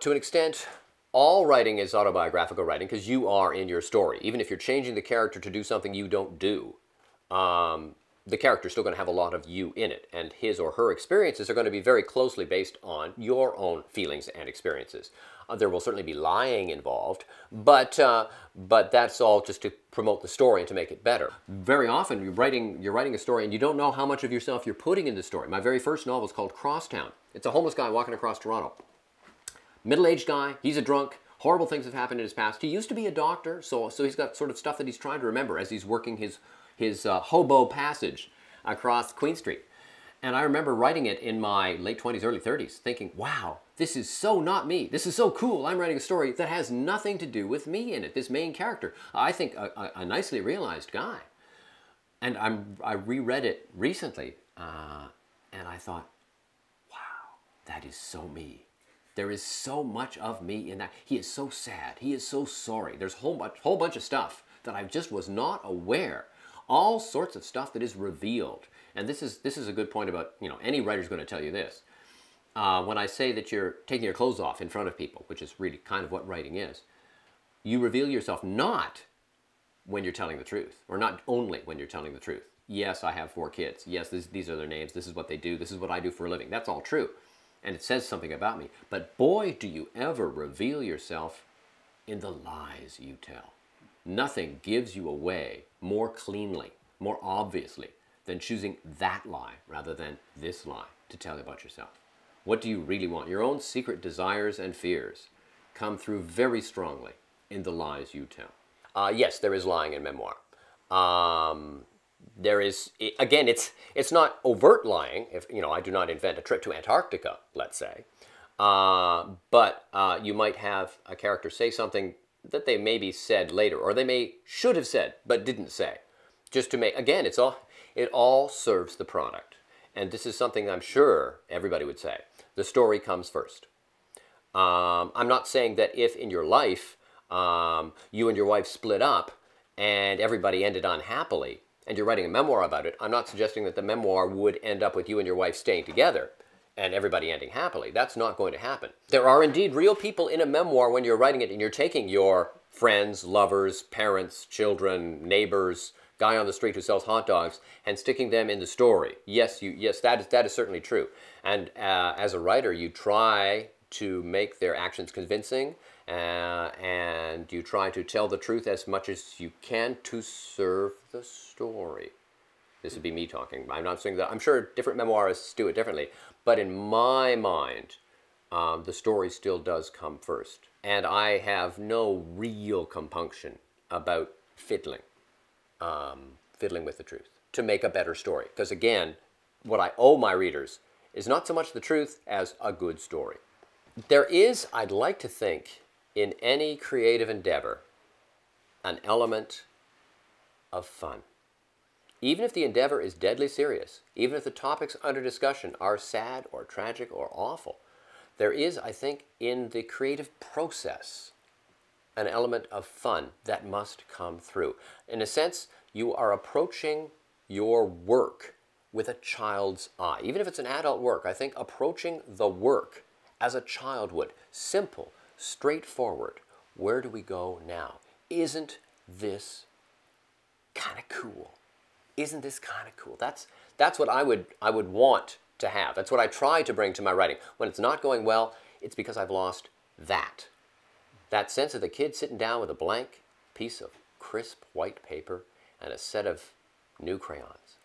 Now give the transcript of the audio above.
To an extent, all writing is autobiographical writing because you are in your story. Even if you're changing the character to do something you don't do, the character's still going to have a lot of you in it, and his or her experiences are going to be very closely based on your own feelings and experiences. There will certainly be lying involved, but that's all just to promote the story and to make it better. Very often you're writing a story and you don't know how much of yourself you're putting in the story. My very first novel is called Crosstown. It's a homeless guy walking across Toronto. Middle-aged guy, he's a drunk, horrible things have happened in his past. He used to be a doctor, so he's got sort of stuff that he's trying to remember as he's working his hobo passage across Queen Street. And I remember writing it in my late 20s, early 30s, thinking, wow, this is so not me. This is so cool. I'm writing a story that has nothing to do with me in it, this main character. I think a nicely realized guy. And I reread it recently, and I thought, wow, that is so me. There is so much of me in that. He is so sad. He is so sorry. There's a whole bunch of stuff that I just was not aware. All sorts of stuff that is revealed. And this is a good point about, any writer's going to tell you this. When I say that you're taking your clothes off in front of people, which is really kind of what writing is, you reveal yourself not when you're telling the truth, or not only when you're telling the truth. Yes, I have 4 kids. Yes, these are their names. This is what they do. This is what I do for a living. That's all true. And it says something about me. But boy, do you ever reveal yourself in the lies you tell. Nothing gives you away more cleanly, more obviously, than choosing that lie rather than this lie to tell about yourself. What do you really want? Your own secret desires and fears come through very strongly in the lies you tell. Yes, there is lying in memoir. There is, again, it's not overt lying. If I do not invent a trip to Antarctica, let's say, but you might have a character say something that they maybe said later, or they should have said but didn't say, just to make, again, it all serves the product. And this is something I'm sure everybody would say. The story comes first. I'm not saying that if in your life you and your wife split up and everybody ended unhappily, and you're writing a memoir about it, I'm not suggesting that the memoir would end up with you and your wife staying together and everybody ending happily. That's not going to happen. There are indeed real people in a memoir when you're writing it, and you're taking your friends, lovers, parents, children, neighbors, guy on the street who sells hot dogs, and sticking them in the story. Yes, that is certainly true. And as a writer, you try to make their actions convincing, and you try to tell the truth as much as you can to serve the story. This would be me talking. I'm not saying that. I'm sure different memoirists do it differently, but in my mind, the story still does come first. And I have no real compunction about fiddling with the truth to make a better story. Because again, what I owe my readers is not so much the truth as a good story. There is, I'd like to think, in any creative endeavor, an element of fun. Even if the endeavor is deadly serious, even if the topics under discussion are sad or tragic or awful, there is, I think, in the creative process, an element of fun that must come through. In a sense, you are approaching your work with a child's eye. Even if it's an adult work, I think approaching the work as a child would. Simple, straightforward. Where do we go now? Isn't this kind of cool? Isn't this kind of cool? That's what I would want to have. That's what I try to bring to my writing. When it's not going well, it's because I've lost that. That sense of the kid sitting down with a blank piece of crisp white paper and a set of new crayons.